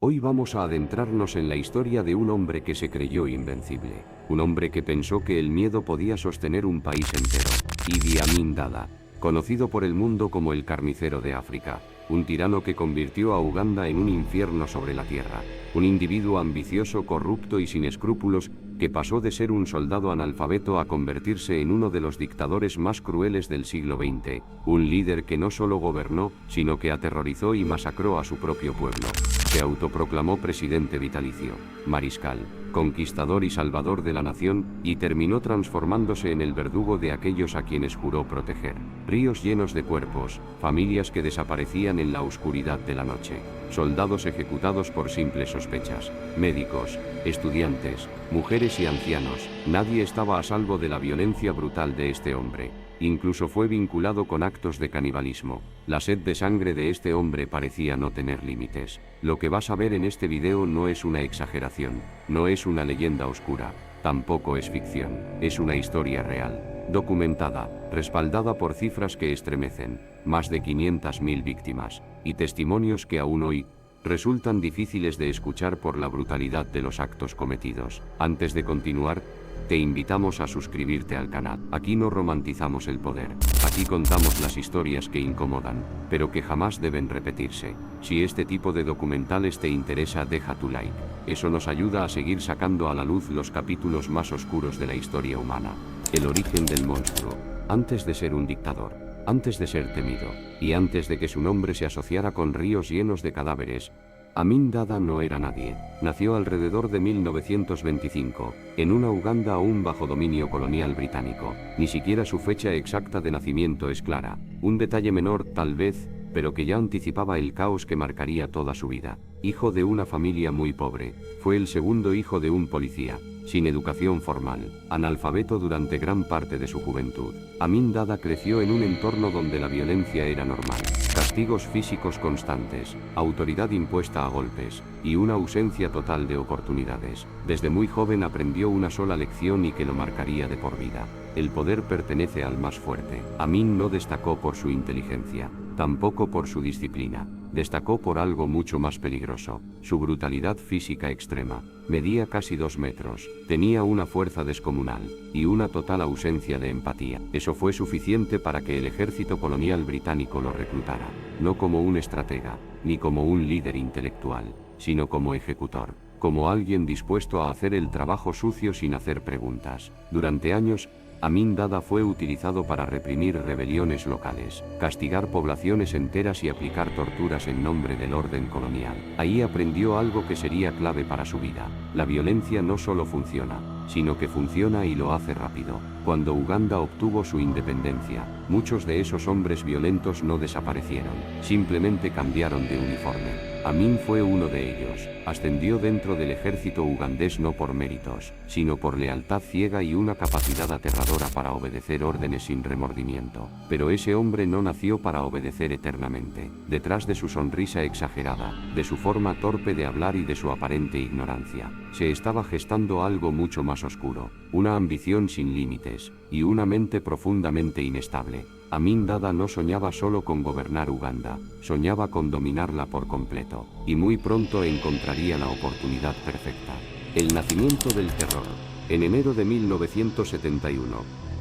Hoy vamos a adentrarnos en la historia de un hombre que se creyó invencible, un hombre que pensó que el miedo podía sostener un país entero. Idi Amin Dada, conocido por el mundo como el carnicero de África, un tirano que convirtió a Uganda en un infierno sobre la tierra, un individuo ambicioso, corrupto y sin escrúpulos, que pasó de ser un soldado analfabeto a convertirse en uno de los dictadores más crueles del siglo XX, un líder que no solo gobernó, sino que aterrorizó y masacró a su propio pueblo. Se autoproclamó presidente vitalicio, mariscal, conquistador y salvador de la nación, y terminó transformándose en el verdugo de aquellos a quienes juró proteger. Ríos llenos de cuerpos, familias que desaparecían en la oscuridad de la noche, soldados ejecutados por simples sospechas, médicos, estudiantes, mujeres y ancianos, nadie estaba a salvo de la violencia brutal de este hombre. Incluso fue vinculado con actos de canibalismo. La sed de sangre de este hombre parecía no tener límites. Lo que vas a ver en este video no es una exageración, no es una leyenda oscura, tampoco es ficción, es una historia real, documentada, respaldada por cifras que estremecen, más de 500.000 víctimas, y testimonios que aún hoy resultan difíciles de escuchar por la brutalidad de los actos cometidos. Antes de continuar, te invitamos a suscribirte al canal. Aquí no romantizamos el poder. Aquí contamos las historias que incomodan, pero que jamás deben repetirse. Si este tipo de documentales te interesa, deja tu like. Eso nos ayuda a seguir sacando a la luz los capítulos más oscuros de la historia humana. El origen del monstruo. Antes de ser un dictador, antes de ser temido, y antes de que su nombre se asociara con ríos llenos de cadáveres, Amin Dada no era nadie. Nació alrededor de 1925, en una Uganda aún bajo dominio colonial británico. Ni siquiera su fecha exacta de nacimiento es clara. Un detalle menor, tal vez, pero que ya anticipaba el caos que marcaría toda su vida. Hijo de una familia muy pobre, fue el segundo hijo de un policía, sin educación formal, analfabeto durante gran parte de su juventud. Amin Dada creció en un entorno donde la violencia era normal. Castigos físicos constantes, autoridad impuesta a golpes, y una ausencia total de oportunidades. Desde muy joven aprendió una sola lección y que lo marcaría de por vida. El poder pertenece al más fuerte. Amin no destacó por su inteligencia, tampoco por su disciplina. Destacó por algo mucho más peligroso, su brutalidad física extrema. Medía casi 2 metros, tenía una fuerza descomunal, y una total ausencia de empatía. Eso fue suficiente para que el ejército colonial británico lo reclutara, no como un estratega, ni como un líder intelectual, sino como ejecutor, como alguien dispuesto a hacer el trabajo sucio sin hacer preguntas. Durante años, Amin Dada fue utilizado para reprimir rebeliones locales, castigar poblaciones enteras y aplicar torturas en nombre del orden colonial. Ahí aprendió algo que sería clave para su vida. La violencia no solo funciona, sino que funciona y lo hace rápido. Cuando Uganda obtuvo su independencia, muchos de esos hombres violentos no desaparecieron, simplemente cambiaron de uniforme. Amin fue uno de ellos. Ascendió dentro del ejército ugandés no por méritos, sino por lealtad ciega y una capacidad aterradora para obedecer órdenes sin remordimiento. Pero ese hombre no nació para obedecer eternamente. Detrás de su sonrisa exagerada, de su forma torpe de hablar y de su aparente ignorancia, se estaba gestando algo mucho más oscuro, una ambición sin límites, y una mente profundamente inestable. Amin Dada no soñaba solo con gobernar Uganda, soñaba con dominarla por completo, y muy pronto encontraría la oportunidad perfecta. El nacimiento del terror. En enero de 1971,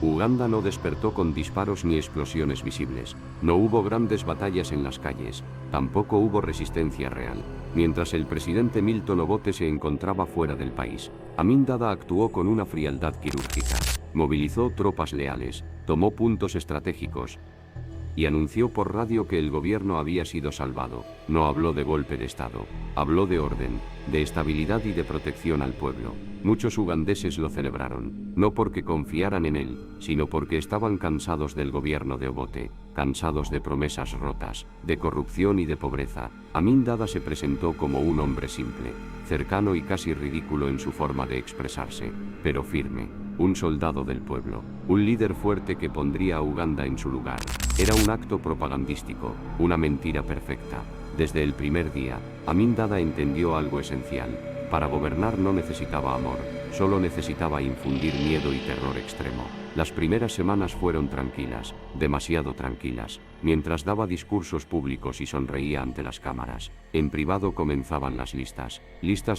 Uganda no despertó con disparos ni explosiones visibles. No hubo grandes batallas en las calles, tampoco hubo resistencia real. Mientras el presidente Milton Obote se encontraba fuera del país, Amin Dada actuó con una frialdad quirúrgica. Movilizó tropas leales, tomó puntos estratégicos y anunció por radio que el gobierno había sido salvado. No habló de golpe de Estado, habló de orden, de estabilidad y de protección al pueblo. Muchos ugandeses lo celebraron, no porque confiaran en él, sino porque estaban cansados del gobierno de Obote, cansados de promesas rotas, de corrupción y de pobreza. Amin Dada se presentó como un hombre simple, cercano y casi ridículo en su forma de expresarse, pero firme, un soldado del pueblo, un líder fuerte que pondría a Uganda en su lugar. Era un acto propagandístico, una mentira perfecta. Desde el primer día, Amin Dada entendió algo esencial. Para gobernar no necesitaba amor, solo necesitaba infundir miedo y terror extremo. Las primeras semanas fueron tranquilas, demasiado tranquilas, mientras daba discursos públicos y sonreía ante las cámaras. En privado comenzaban las listas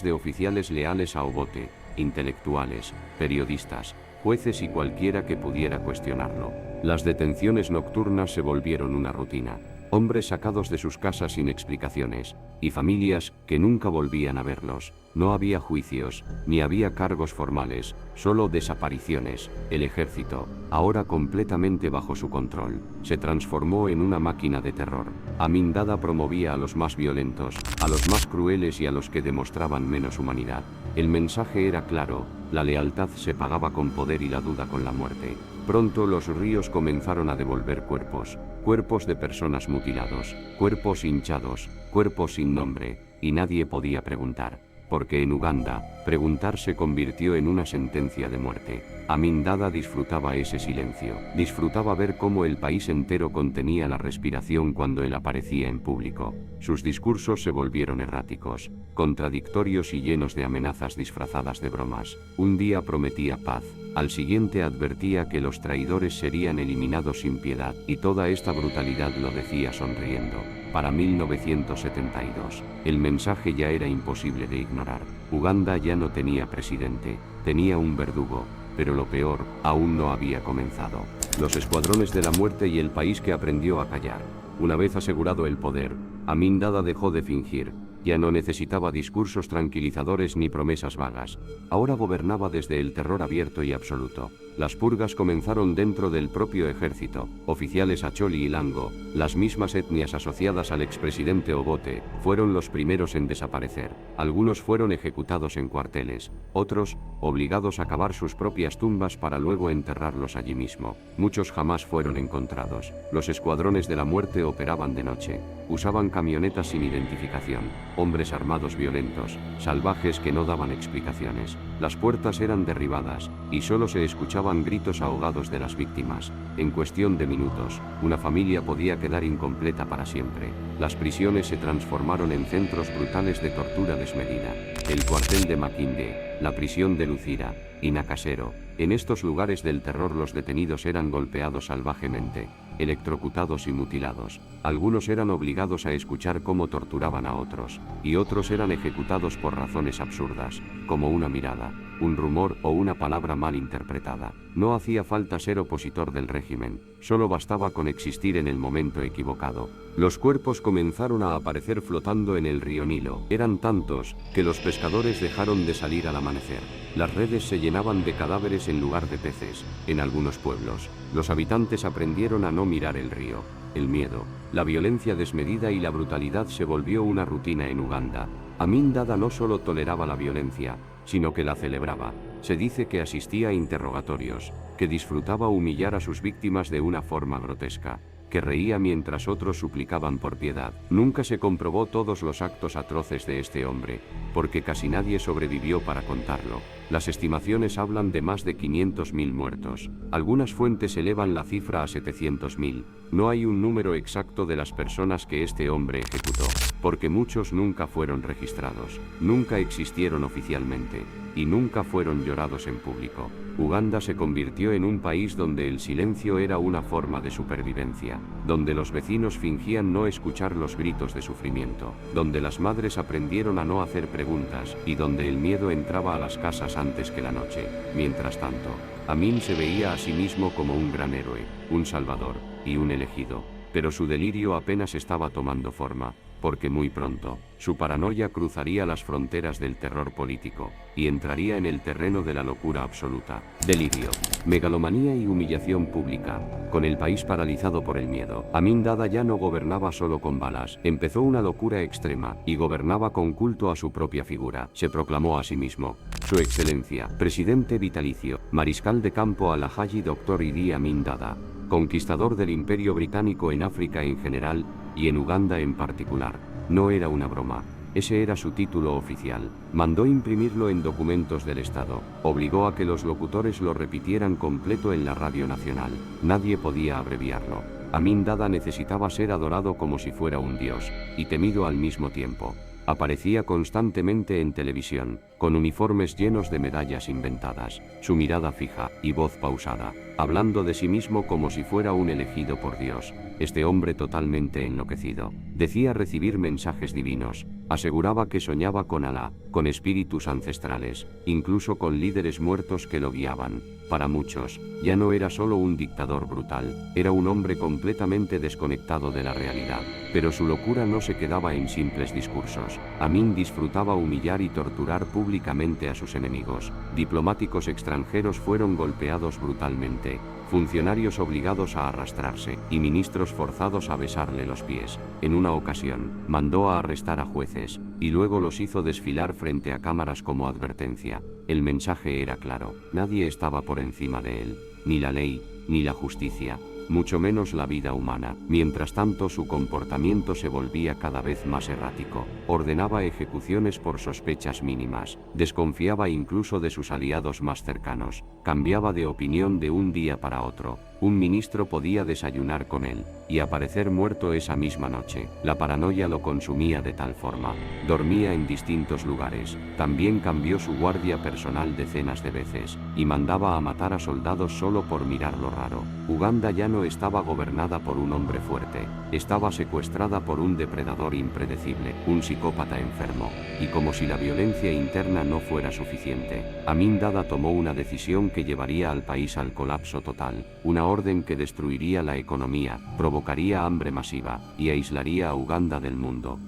de oficiales leales a Obote, intelectuales, periodistas, jueces y cualquiera que pudiera cuestionarlo. Las detenciones nocturnas se volvieron una rutina. Hombres sacados de sus casas sin explicaciones, y familias que nunca volvían a verlos. No había juicios, ni había cargos formales, solo desapariciones. El ejército, ahora completamente bajo su control, se transformó en una máquina de terror. Amin Dada promovía a los más violentos, a los más crueles y a los que demostraban menos humanidad. El mensaje era claro: la lealtad se pagaba con poder y la duda con la muerte. Pronto los ríos comenzaron a devolver cuerpos de personas mutilados, cuerpos hinchados, cuerpos sin nombre, y nadie podía preguntar, porque en Uganda, preguntar se convirtió en una sentencia de muerte. Amin Dada disfrutaba ese silencio, disfrutaba ver cómo el país entero contenía la respiración cuando él aparecía en público. Sus discursos se volvieron erráticos, contradictorios y llenos de amenazas disfrazadas de bromas. Un día prometía paz, al siguiente advertía que los traidores serían eliminados sin piedad, y toda esta brutalidad lo decía sonriendo. Para 1972, el mensaje ya era imposible de ignorar. Uganda ya no tenía presidente, tenía un verdugo, pero lo peor aún no había comenzado. Los escuadrones de la muerte y el país que aprendió a callar. Una vez asegurado el poder, Amin Dada dejó de fingir. Ya no necesitaba discursos tranquilizadores ni promesas vagas. Ahora gobernaba desde el terror abierto y absoluto. Las purgas comenzaron dentro del propio ejército. Oficiales Acholi y Lango, las mismas etnias asociadas al expresidente Obote, fueron los primeros en desaparecer. Algunos fueron ejecutados en cuarteles, otros, obligados a cavar sus propias tumbas para luego enterrarlos allí mismo. Muchos jamás fueron encontrados. Los escuadrones de la muerte operaban de noche. Usaban camionetas sin identificación. Hombres armados violentos, salvajes que no daban explicaciones. Las puertas eran derribadas, y solo se escuchaban gritos ahogados de las víctimas. En cuestión de minutos, una familia podía quedar incompleta para siempre. Las prisiones se transformaron en centros brutales de tortura desmedida. El cuartel de Makinde, la prisión de Lucira, y Nakasero. En estos lugares del terror los detenidos eran golpeados salvajemente, electrocutados y mutilados. Algunos eran obligados a escuchar cómo torturaban a otros, y otros eran ejecutados por razones absurdas, como una mirada, un rumor o una palabra mal interpretada. No hacía falta ser opositor del régimen, solo bastaba con existir en el momento equivocado. Los cuerpos comenzaron a aparecer flotando en el río Nilo. Eran tantos que los pescadores dejaron de salir al amanecer. Las redes se llenaban de cadáveres en lugar de peces. En algunos pueblos, los habitantes aprendieron a no mirar el río. El miedo, la violencia desmedida y la brutalidad se volvió una rutina en Uganda. Amin Dada no solo toleraba la violencia, sino que la celebraba. Se dice que asistía a interrogatorios, que disfrutaba humillar a sus víctimas de una forma grotesca, que reía mientras otros suplicaban por piedad. Nunca se comprobó todos los actos atroces de este hombre, porque casi nadie sobrevivió para contarlo. Las estimaciones hablan de más de 500.000 muertos. Algunas fuentes elevan la cifra a 700.000. No hay un número exacto de las personas que este hombre ejecutó, porque muchos nunca fueron registrados, nunca existieron oficialmente, y nunca fueron llorados en público. Uganda se convirtió en un país donde el silencio era una forma de supervivencia, donde los vecinos fingían no escuchar los gritos de sufrimiento, donde las madres aprendieron a no hacer preguntas, y donde el miedo entraba a las casas antes que la noche. Mientras tanto, Amin se veía a sí mismo como un gran héroe, un salvador, y un elegido, pero su delirio apenas estaba tomando forma, porque muy pronto, su paranoia cruzaría las fronteras del terror político, y entraría en el terreno de la locura absoluta. Delirio, megalomanía y humillación pública. Con el país paralizado por el miedo, Amin Dada ya no gobernaba solo con balas. Empezó una locura extrema, y gobernaba con culto a su propia figura. Se proclamó a sí mismo: Su Excelencia, Presidente vitalicio, Mariscal de campo Alhaji Dr. Idi Amin Dada, conquistador del Imperio Británico en África en general, y en Uganda en particular. No era una broma. Ese era su título oficial. Mandó imprimirlo en documentos del Estado. Obligó a que los locutores lo repitieran completo en la radio nacional. Nadie podía abreviarlo. Amin Dada necesitaba ser adorado como si fuera un dios, y temido al mismo tiempo. Aparecía constantemente en televisión, con uniformes llenos de medallas inventadas, su mirada fija y voz pausada, hablando de sí mismo como si fuera un elegido por Dios. Este hombre totalmente enloquecido. Decía recibir mensajes divinos, aseguraba que soñaba con Alá, con espíritus ancestrales, incluso con líderes muertos que lo guiaban. Para muchos, ya no era solo un dictador brutal, era un hombre completamente desconectado de la realidad. Pero su locura no se quedaba en simples discursos. Amin disfrutaba humillar y torturar públicamente a sus enemigos. Diplomáticos extranjeros fueron golpeados brutalmente, funcionarios obligados a arrastrarse y ministros forzados a besarle los pies. En una ocasión, mandó a arrestar a jueces y luego los hizo desfilar frente a cámaras como advertencia. El mensaje era claro: nadie estaba por encima de él, ni la ley, ni la justicia, mucho menos la vida humana. Mientras tanto, su comportamiento se volvía cada vez más errático. Ordenaba ejecuciones por sospechas mínimas, desconfiaba incluso de sus aliados más cercanos, cambiaba de opinión de un día para otro. Un ministro podía desayunar con él y aparecer muerto esa misma noche. La paranoia lo consumía de tal forma. Dormía en distintos lugares. También cambió su guardia personal decenas de veces y mandaba a matar a soldados solo por mirarlo raro. Uganda ya no estaba gobernada por un hombre fuerte. Estaba secuestrada por un depredador impredecible, un psicópata enfermo. Y como si la violencia interna no fuera suficiente, Amin Dada tomó una decisión que llevaría al país al colapso total. Una orden que destruiría la economía, provocaría hambre masiva y aislaría a Uganda del mundo.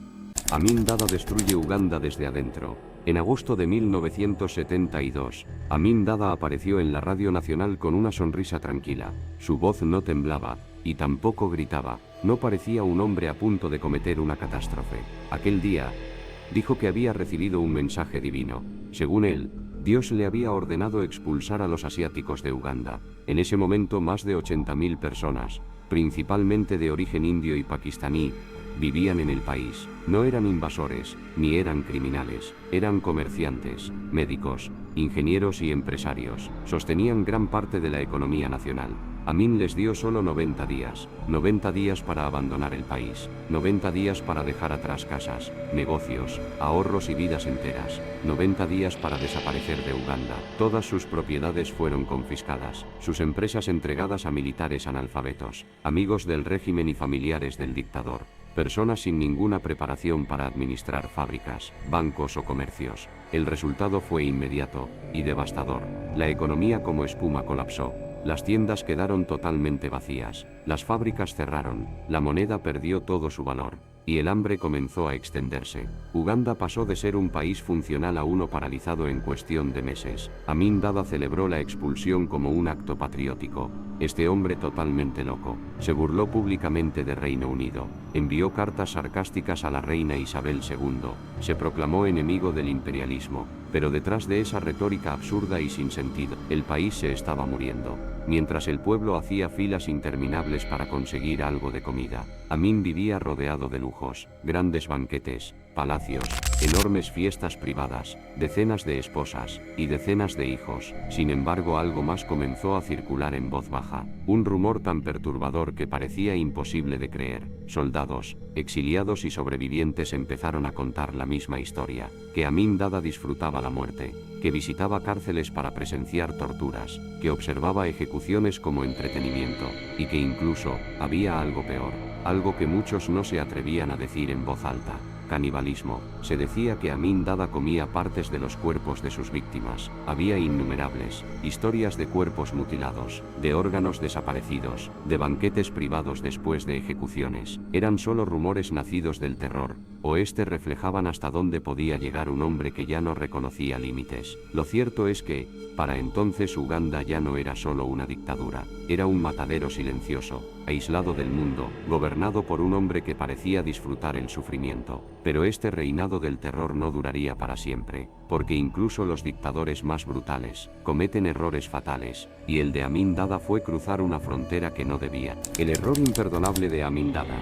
Amin Dada destruye Uganda desde adentro. En agosto de 1972, Amin Dada apareció en la radio nacional con una sonrisa tranquila. Su voz no temblaba y tampoco gritaba. No parecía un hombre a punto de cometer una catástrofe. Aquel día, dijo que había recibido un mensaje divino. Según él, Dios le había ordenado expulsar a los asiáticos de Uganda. En ese momento, más de 80.000 personas, principalmente de origen indio y pakistaní, vivían en el país. No eran invasores, ni eran criminales, eran comerciantes, médicos, ingenieros y empresarios. Sostenían gran parte de la economía nacional. Amin les dio solo 90 días para abandonar el país, 90 días para dejar atrás casas, negocios, ahorros y vidas enteras, 90 días para desaparecer de Uganda. Todas sus propiedades fueron confiscadas, sus empresas entregadas a militares analfabetos, amigos del régimen y familiares del dictador. Personas sin ninguna preparación para administrar fábricas, bancos o comercios. El resultado fue inmediato y devastador. La economía como espuma colapsó. Las tiendas quedaron totalmente vacías, las fábricas cerraron, la moneda perdió todo su valor, y el hambre comenzó a extenderse. Uganda pasó de ser un país funcional a uno paralizado en cuestión de meses. Amin Dada celebró la expulsión como un acto patriótico. Este hombre totalmente loco se burló públicamente de Reino Unido, envió cartas sarcásticas a la reina Isabel II, se proclamó enemigo del imperialismo, pero detrás de esa retórica absurda y sin sentido, el país se estaba muriendo. Mientras el pueblo hacía filas interminables para conseguir algo de comida, Amin vivía rodeado de lujos, grandes banquetes, palacios, enormes fiestas privadas, decenas de esposas y decenas de hijos. Sin embargo, algo más comenzó a circular en voz baja, un rumor tan perturbador que parecía imposible de creer. Soldados, exiliados y sobrevivientes empezaron a contar la misma historia, que Amin Dada disfrutaba la muerte, que visitaba cárceles para presenciar torturas, que observaba ejecuciones como entretenimiento, y que incluso había algo peor, algo que muchos no se atrevían a decir en voz alta: canibalismo. Se decía que Amin Dada comía partes de los cuerpos de sus víctimas. Había innumerables historias de cuerpos mutilados, de órganos desaparecidos, de banquetes privados después de ejecuciones. Eran solo rumores nacidos del terror, o reflejaban hasta dónde podía llegar un hombre que ya no reconocía límites. Lo cierto es que, para entonces, Uganda ya no era solo una dictadura, era un matadero silencioso, aislado del mundo, gobernado por un hombre que parecía disfrutar el sufrimiento. Pero este reinado del terror no duraría para siempre, porque incluso los dictadores más brutales cometen errores fatales, y el de Amin Dada fue cruzar una frontera que no debía. El error imperdonable de Amin Dada.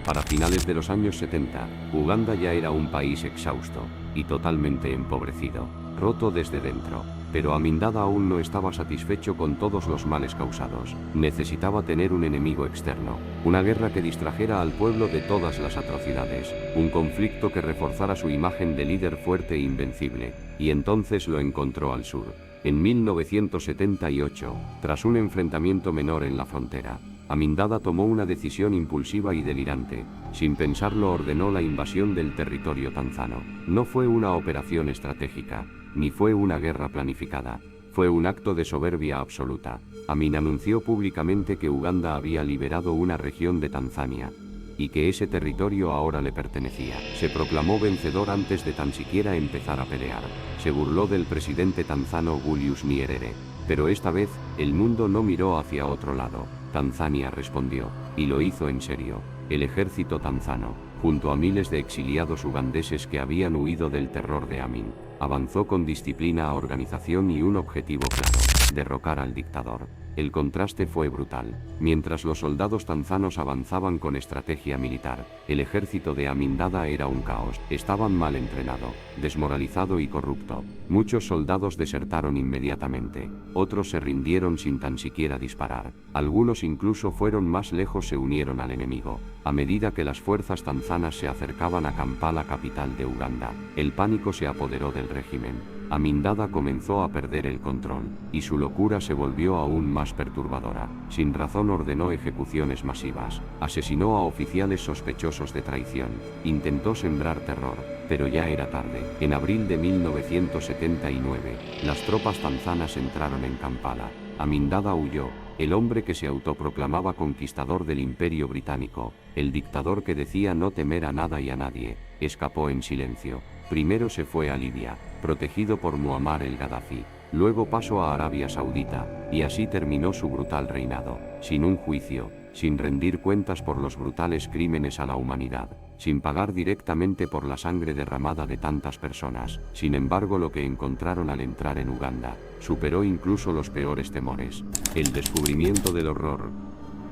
Para finales de los años 70, Uganda ya era un país exhausto y totalmente empobrecido, roto desde dentro. Pero Amindada aún no estaba satisfecho con todos los males causados. Necesitaba tener un enemigo externo, una guerra que distrajera al pueblo de todas las atrocidades, un conflicto que reforzara su imagen de líder fuerte e invencible, y entonces lo encontró al sur. En 1978, tras un enfrentamiento menor en la frontera, Amindada tomó una decisión impulsiva y delirante. Sin pensarlo ordenó la invasión del territorio tanzano. No fue una operación estratégica, ni fue una guerra planificada. Fue un acto de soberbia absoluta. Amin anunció públicamente que Uganda había liberado una región de Tanzania, y que ese territorio ahora le pertenecía. Se proclamó vencedor antes de tan siquiera empezar a pelear. Se burló del presidente tanzano Julius Nyerere. Pero esta vez, el mundo no miró hacia otro lado. Tanzania respondió, y lo hizo en serio. El ejército tanzano, junto a miles de exiliados ugandeses que habían huido del terror de Amin, avanzó con disciplina, organización y un objetivo claro: derrocar al dictador. El contraste fue brutal. Mientras los soldados tanzanos avanzaban con estrategia militar, el ejército de Amindada era un caos. Estaban mal entrenado, desmoralizado y corrupto. Muchos soldados desertaron inmediatamente. Otros se rindieron sin tan siquiera disparar. Algunos incluso fueron más lejos, se unieron al enemigo. A medida que las fuerzas tanzanas se acercaban a Kampala, capital de Uganda, el pánico se apoderó del régimen. Amindada comenzó a perder el control, y su locura se volvió aún más perturbadora. Sin razón ordenó ejecuciones masivas, asesinó a oficiales sospechosos de traición, intentó sembrar terror, pero ya era tarde. En abril de 1979, las tropas tanzanas entraron en Kampala. Amindada huyó. El hombre que se autoproclamaba conquistador del Imperio Británico, el dictador que decía no temer a nada y a nadie, escapó en silencio. Primero se fue a Libia, protegido por Muammar el-Gaddafi. Luego pasó a Arabia Saudita, y así terminó su brutal reinado, sin un juicio, sin rendir cuentas por los brutales crímenes a la humanidad, sin pagar directamente por la sangre derramada de tantas personas. Sin embargo, lo que encontraron al entrar en Uganda superó incluso los peores temores: el descubrimiento del horror.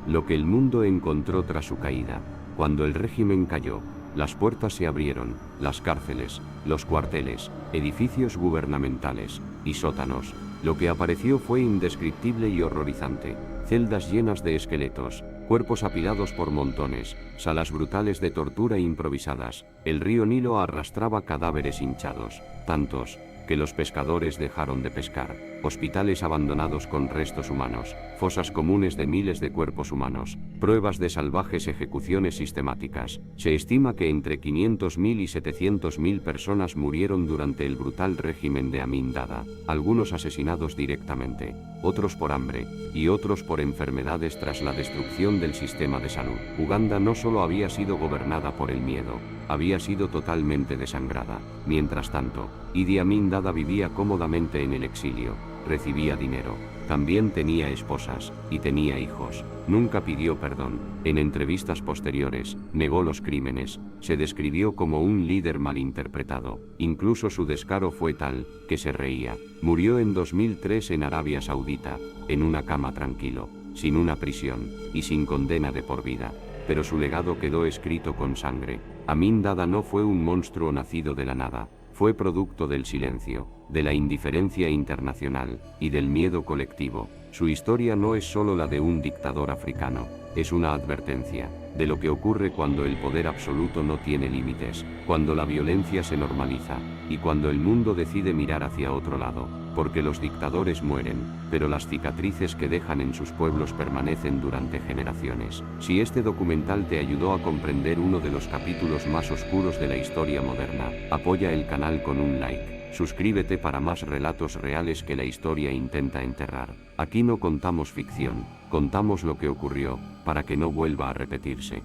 Lo que el mundo encontró tras su caída. Cuando el régimen cayó, las puertas se abrieron, las cárceles, los cuarteles, edificios gubernamentales y sótanos. Lo que apareció fue indescriptible y horrorizante: celdas llenas de esqueletos, cuerpos apilados por montones, salas brutales de tortura improvisadas. El río Nilo arrastraba cadáveres hinchados, tantos que los pescadores dejaron de pescar. Hospitales abandonados con restos humanos, fosas comunes de miles de cuerpos humanos, pruebas de salvajes ejecuciones sistemáticas. Se estima que entre 500.000 y 700.000 personas murieron durante el brutal régimen de Amin Dada, algunos asesinados directamente, otros por hambre, y otros por enfermedades tras la destrucción del sistema de salud. Uganda no solo había sido gobernada por el miedo, había sido totalmente desangrada. Mientras tanto, Idi Amin Dada vivía cómodamente en el exilio, recibía dinero, también tenía esposas, y tenía hijos. Nunca pidió perdón. En entrevistas posteriores, negó los crímenes, se describió como un líder malinterpretado. Incluso su descaro fue tal, que se reía. Murió en 2003 en Arabia Saudita, en una cama tranquilo, sin una prisión, y sin condena de por vida. Pero su legado quedó escrito con sangre. Amin Dada no fue un monstruo nacido de la nada. Fue producto del silencio, de la indiferencia internacional y del miedo colectivo. Su historia no es solo la de un dictador africano, es una advertencia de lo que ocurre cuando el poder absoluto no tiene límites, cuando la violencia se normaliza, y cuando el mundo decide mirar hacia otro lado, porque los dictadores mueren, pero las cicatrices que dejan en sus pueblos permanecen durante generaciones. Si este documental te ayudó a comprender uno de los capítulos más oscuros de la historia moderna, apoya el canal con un like. Suscríbete para más relatos reales que la historia intenta enterrar. Aquí no contamos ficción, contamos lo que ocurrió, para que no vuelva a repetirse.